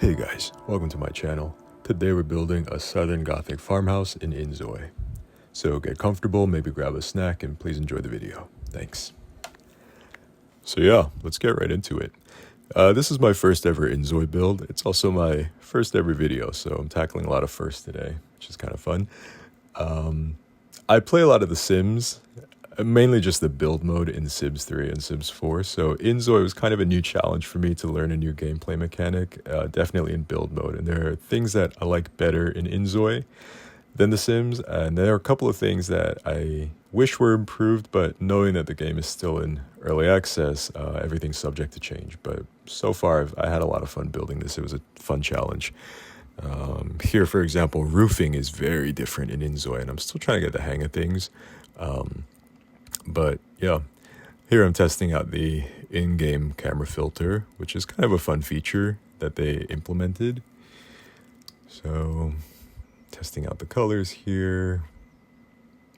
Hey guys, welcome to my channel. Today we're building a Southern Gothic farmhouse in inZOI. So get comfortable, maybe grab a snack, and please enjoy the video. Thanks. So yeah, let's get right into it. This is my first ever inZOI build. It's also my first ever video, so I'm tackling a lot of firsts today, which is kind of fun. I play a lot of The Sims, mainly just the build mode in Sims 3 and Sims 4. So inZOI was kind of a new challenge for me to learn a new gameplay mechanic, definitely in build mode. And there are things that I like better in inZOI than The Sims, and there are a couple of things that I wish were improved, but knowing that the game is still in early access, everything's subject to change. But so far, I had a lot of fun building this. It was a fun challenge. Here, for example, roofing is very different in inZOI, and I'm still trying to get the hang of things. But yeah, here I'm testing out the in-game camera filter, which is kind of a fun feature that they implemented. So testing out the colors here.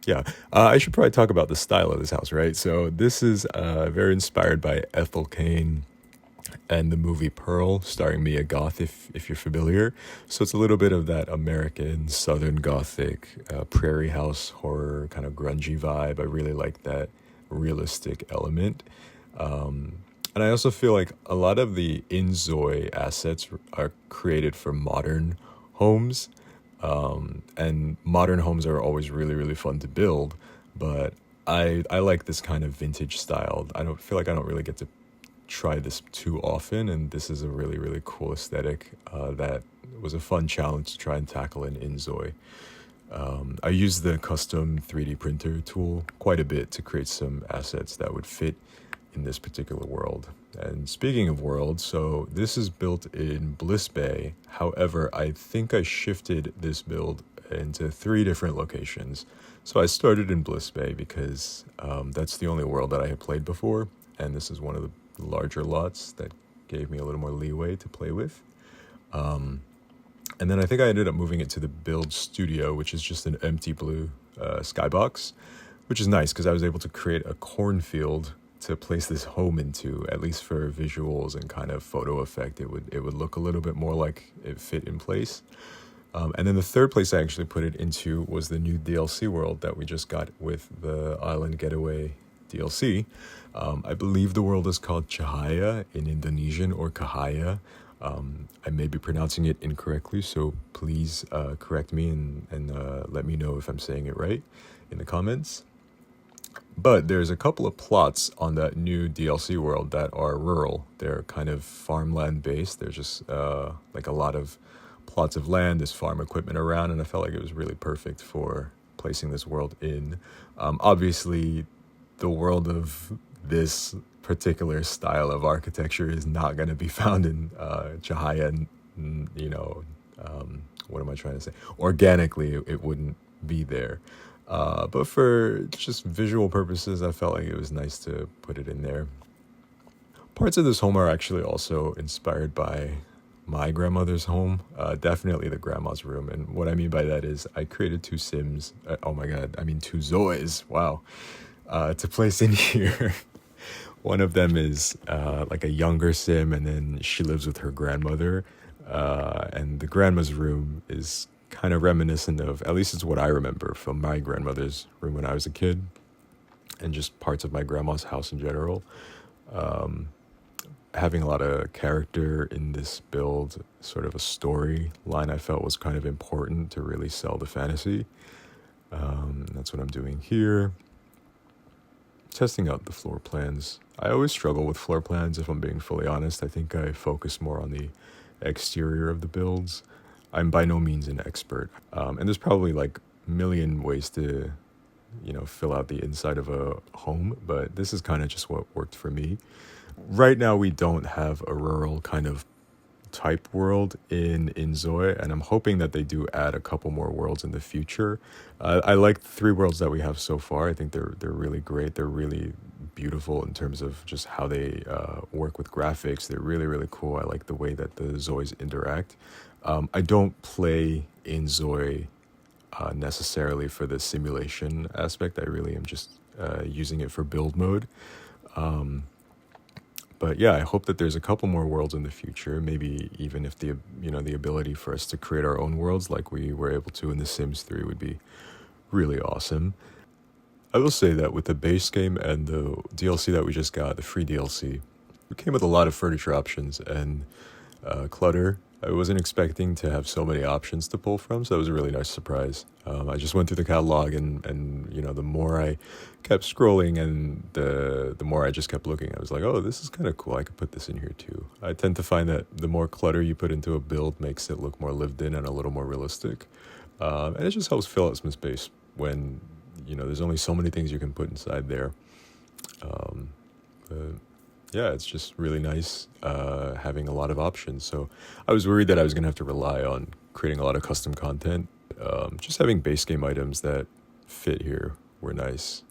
Yeah, I should probably talk about the style of this house, right? So this is very inspired by Ethel Cain and the movie Pearl, starring Mia Goth, if you're familiar. So it's a little bit of that American Southern Gothic prairie house horror kind of grungy vibe. I really like that realistic element. And I also feel like a lot of the inZOI assets are created for modern homes. And modern homes are always really, really fun to build. But I like this kind of vintage style. I don't feel like I don't really get to try this too often, and this is a really, really cool aesthetic that was a fun challenge to try and tackle in inZOI. I used the custom 3D printer tool quite a bit to create some assets that would fit in this particular world. And speaking of worlds, so this is built in Bliss Bay. However, I think I shifted this build into 3 different locations. So I started in Bliss Bay because that's the only world that I had played before, and this is one of the larger lots that gave me a little more leeway to play with. And then I think I ended up moving it to the build studio, which is just an empty blue skybox, which is nice because I was able to create a cornfield to place this home into, at least for visuals and kind of photo effect. It would look a little bit more like it fit in place. And then the third place I actually put it into was the new DLC world that we just got with the Island Getaway DLC. I believe the world is called Cahaya in Indonesian, or Cahaya. I may be pronouncing it incorrectly, so please correct me and let me know if I'm saying it right in the comments. But there's a couple of plots on that new DLC world that are rural. They're kind of farmland based. There's just like a lot of plots of land, there's farm equipment around, and I felt like it was really perfect for placing this world in. Obviously, the world of this particular style of architecture is not going to be found in Cahaya, what am I trying to say? Organically, it wouldn't be there. But for just visual purposes, I felt like it was nice to put it in there. Parts of this home are actually also inspired by my grandmother's home, definitely the grandma's room. And what I mean by that is I created 2 Sims, 2 Zois, wow, to place in here. One of them is like a younger Sim, and then she lives with her grandmother. And the grandma's room is kind of reminiscent of, at least it's what I remember from my grandmother's room when I was a kid, and just parts of my grandma's house in general. Having a lot of character in this build, sort of a story line, I felt was kind of important to really sell the fantasy. That's what I'm doing here. Testing out the floor plans. I always struggle with floor plans, if I'm being fully honest. I think I focus more on the exterior of the builds. I'm by no means an expert. And there's probably like a million ways to, fill out the inside of a home, but this is kind of just what worked for me. Right now, we don't have a rural kind of type world in inZOI, and I'm hoping that they do add a couple more worlds in the future. I like the 3 worlds that we have so far. I think they're really great. They're really beautiful in terms of just how they work with graphics. They're really, really cool. I like the way that the Zois interact. I don't play inZOI necessarily for the simulation aspect. I really am just using it for build mode. But yeah, I hope that there's a couple more worlds in the future. Maybe even if the ability for us to create our own worlds like we were able to in The Sims 3 would be really awesome. I will say that with the base game and the DLC that we just got, the free DLC, it came with a lot of furniture options and clutter. I wasn't expecting to have so many options to pull from, so it was a really nice surprise. I just went through the catalog, and the more I kept scrolling, and the more I just kept looking, I was like, oh, this is kind of cool. I could put this in here too. I tend to find that the more clutter you put into a build makes it look more lived in and a little more realistic, and it just helps fill out some space when there's only so many things you can put inside there. But yeah, it's just really nice having a lot of options. So I was worried that I was going to have to rely on creating a lot of custom content. Just having base game items that fit here were nice.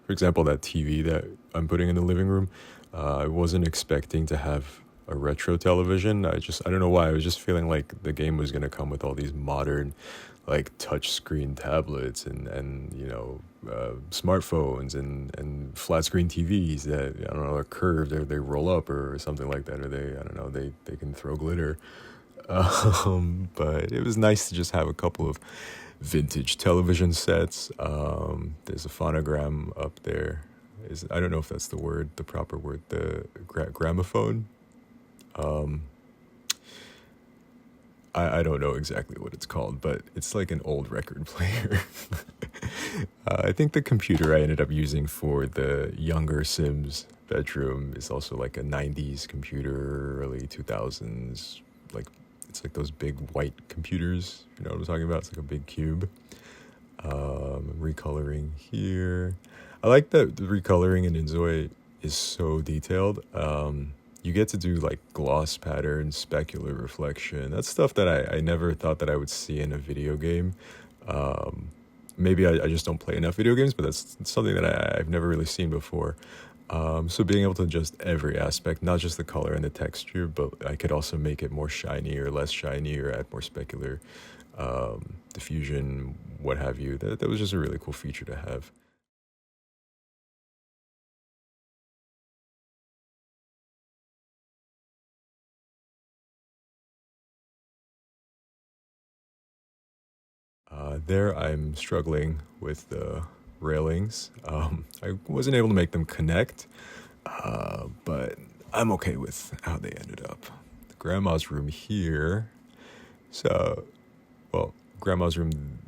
For example, that TV that I'm putting in the living room, I wasn't expecting to have a retro television. I don't know why. I was just feeling like the game was going to come with all these modern, like touch screen tablets and smartphones and flat screen TVs that I don't know are curved or they roll up or something like that, or they can throw glitter. But it was nice to just have a couple of vintage television sets. There's a phonogram up there. I don't know if that's the proper word, the gramophone. I don't know exactly what it's called, but it's like an old record player. I think the computer I ended up using for the younger Sims bedroom is also like a 90s computer, early 2000s. It's like those big white computers. You know what I'm talking about? It's like a big cube. Recoloring here. I like that the recoloring in inZOI is so detailed. You get to do like gloss patterns, specular reflection. That's stuff that I never thought that I would see in a video game. Maybe I just don't play enough video games, but that's something that I've never really seen before. So being able to adjust every aspect, not just the color and the texture, but I could also make it more shiny or less shiny or add more specular diffusion, what have you. That was just a really cool feature to have. There I'm struggling with the railings. I wasn't able to make them connect, but I'm okay with how they ended up. The grandma's room here. So, well, grandma's room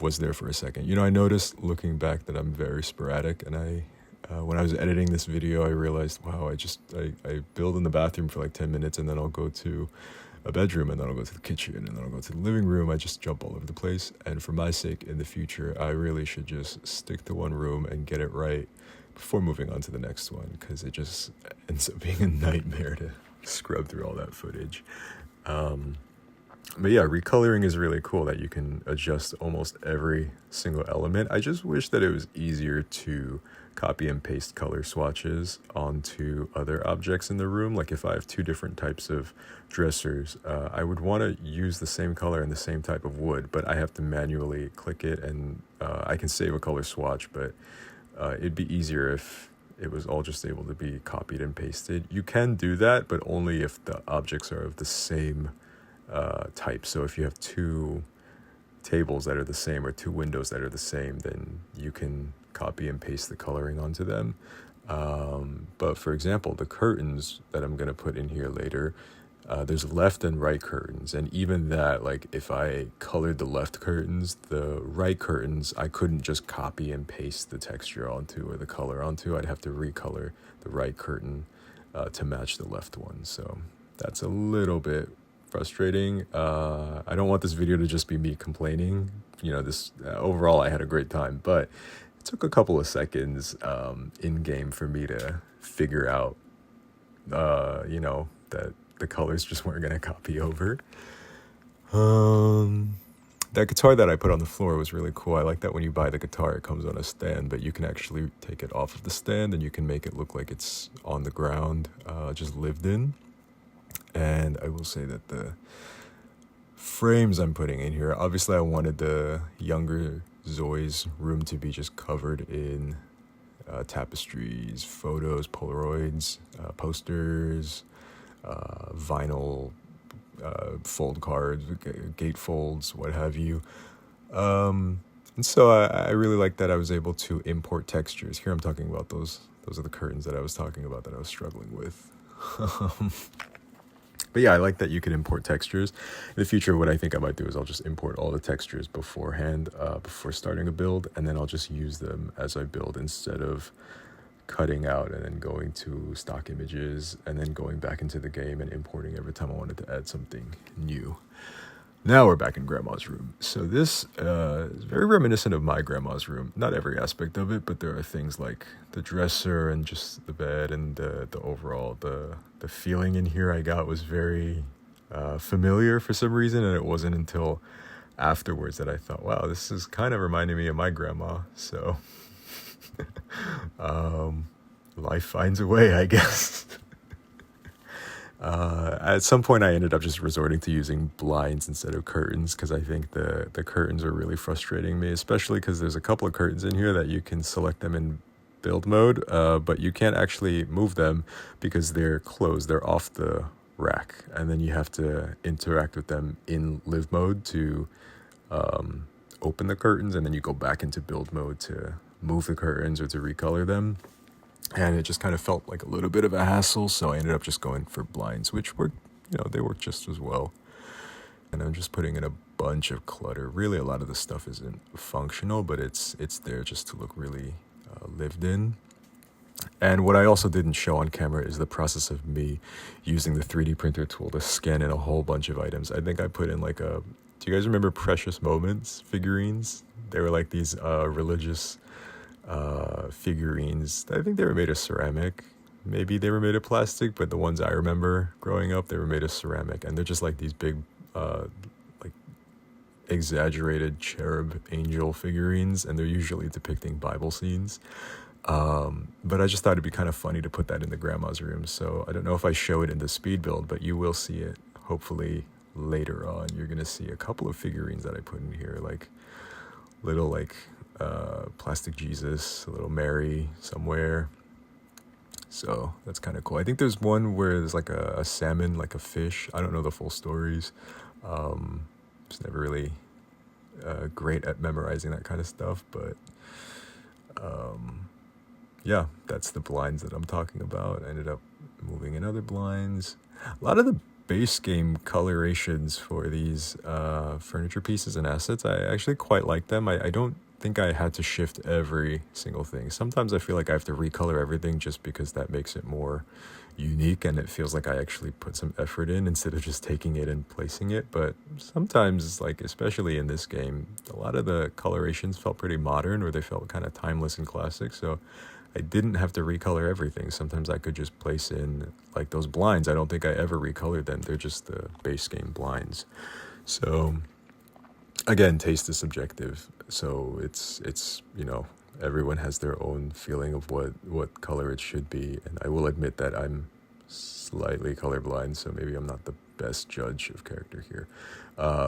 was there for a second. I noticed looking back that I'm very sporadic, and when I was editing this video, I realized, wow, I build in the bathroom for like 10 minutes, and then I'll go to a bedroom, and then I'll go to the kitchen, and then I'll go to the living room. I just jump all over the place. And for my sake, in the future, I really should just stick to one room and get it right before moving on to the next one, because it just ends up being a nightmare to scrub through all that footage. But yeah, recoloring is really cool that you can adjust almost every single element. I just wish that it was easier to copy and paste color swatches onto other objects in the room. Like if I have two different types of dressers, I would want to use the same color and the same type of wood, but I have to manually click it, and I can save a color swatch, but it'd be easier if it was all just able to be copied and pasted. You can do that, but only if the objects are of the same type. So if you have two tables that are the same or two windows that are the same, then you can copy and paste the coloring onto them. But for example, the curtains that I'm going to put in here later, there's left and right curtains. And even that, like if I colored the left curtains, the right curtains, I couldn't just copy and paste the texture onto or the color onto. I'd have to recolor the right curtain to match the left one. So that's a little bit frustrating. I don't want this video to just be me complaining. Overall I had a great time, but it took a couple of seconds in game for me to figure out that the colors just weren't going to copy over. That guitar that I put on the floor was really cool. I like that when you buy the guitar, it comes on a stand, but you can actually take it off of the stand and you can make it look like it's on the ground, just lived in. And I will say that the frames I'm putting in here, obviously I wanted the younger Zoe's room to be just covered in tapestries, photos, Polaroids, posters, vinyl, fold cards, gate folds, what have you. And so I really like that I was able to import textures. Here I'm talking about those are the curtains that I was talking about that I was struggling with. But yeah, I like that you can import textures. In the future, what I think I might do is I'll just import all the textures beforehand, before starting a build, and then I'll just use them as I build instead of cutting out and then going to stock images and then going back into the game and importing every time I wanted to add something new. Now we're back in Grandma's room. So this is very reminiscent of my grandma's room. Not every aspect of it, but there are things like the dresser and just the bed and the overall, the feeling in here I got was very familiar for some reason, and it wasn't until afterwards that I thought, wow, this is kind of reminding me of my grandma. So life finds a way, I guess. At some point, I ended up just resorting to using blinds instead of curtains because I think the curtains are really frustrating me, especially because there's a couple of curtains in here that you can select them in build mode, but you can't actually move them because they're closed. They're off the rack, and then you have to interact with them in live mode to open the curtains, and then you go back into build mode to move the curtains or to recolor them. And it just kind of felt like a little bit of a hassle, so I ended up just going for blinds, which worked, they work just as well. And I'm just putting in a bunch of clutter. Really, a lot of the stuff isn't functional, but it's there just to look really lived in. And what I also didn't show on camera is the process of me using the 3D printer tool to scan in a whole bunch of items. I think I put in do you guys remember Precious Moments figurines? They were like these religious figurines. I think they were made of ceramic. Maybe they were made of plastic, but the ones I remember growing up, they were made of ceramic, and they're just like these big like exaggerated cherub angel figurines, and they're usually depicting Bible scenes. But I just thought it'd be kind of funny to put that in the grandma's room. So I don't know if I show it in the speed build, but you will see it hopefully later on. You're gonna see a couple of figurines that I put in here, like little plastic Jesus, a little Mary somewhere. So that's kind of cool. I think there's one where there's like a salmon, like a fish. I don't know the full stories. Just never really great at memorizing that kind of stuff. But yeah, that's the blinds that I'm talking about. I ended up moving in other blinds. A lot of the base game colorations for these furniture pieces and assets, I actually quite like them. I don't think I had to shift every single thing. Sometimes I feel like I have to recolor everything just because that makes it more unique and it feels like I actually put some effort in instead of just taking it and placing it. But sometimes, especially in this game, a lot of the colorations felt pretty modern, or they felt kind of timeless and classic. So I didn't have to recolor everything. Sometimes I could just place in like those blinds. I don't think I ever recolored them. They're just the base game blinds. So again, taste is subjective. So it's everyone has their own feeling of what color it should be. And I will admit that I'm slightly colorblind, so maybe I'm not the best judge of character here.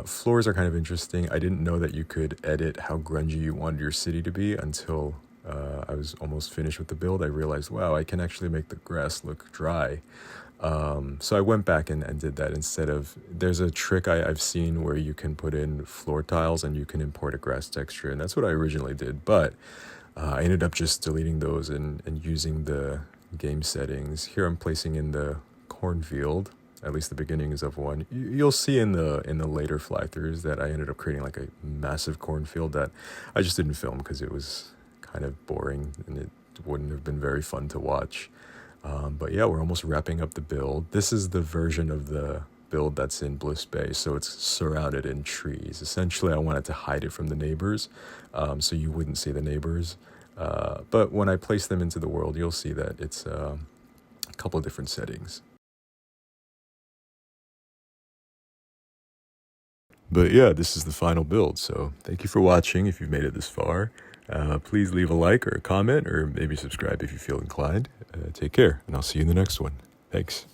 Floors are kind of interesting. I didn't know that you could edit how grungy you wanted your city to be until I was almost finished with the build. I realized, wow, I can actually make the grass look dry. So I went back and did that instead of, there's a trick I've seen where you can put in floor tiles and you can import a grass texture, and that's what I originally did, but I ended up just deleting those and using the game settings. Here I'm placing in the cornfield, at least the beginnings of one. You'll see in the later fly-throughs that I ended up creating like a massive cornfield that I just didn't film because it was kind of boring and it wouldn't have been very fun to watch. But yeah, we're almost wrapping up the build. This is the version of the build that's in Bliss Bay, so it's surrounded in trees. Essentially, I wanted to hide it from the neighbors, so you wouldn't see the neighbors. But when I place them into the world, you'll see that it's a couple of different settings. But yeah, this is the final build, so thank you for watching if you've made it this far. Please leave a like or a comment, or maybe subscribe if you feel inclined. Take care, and I'll see you in the next one. Thanks.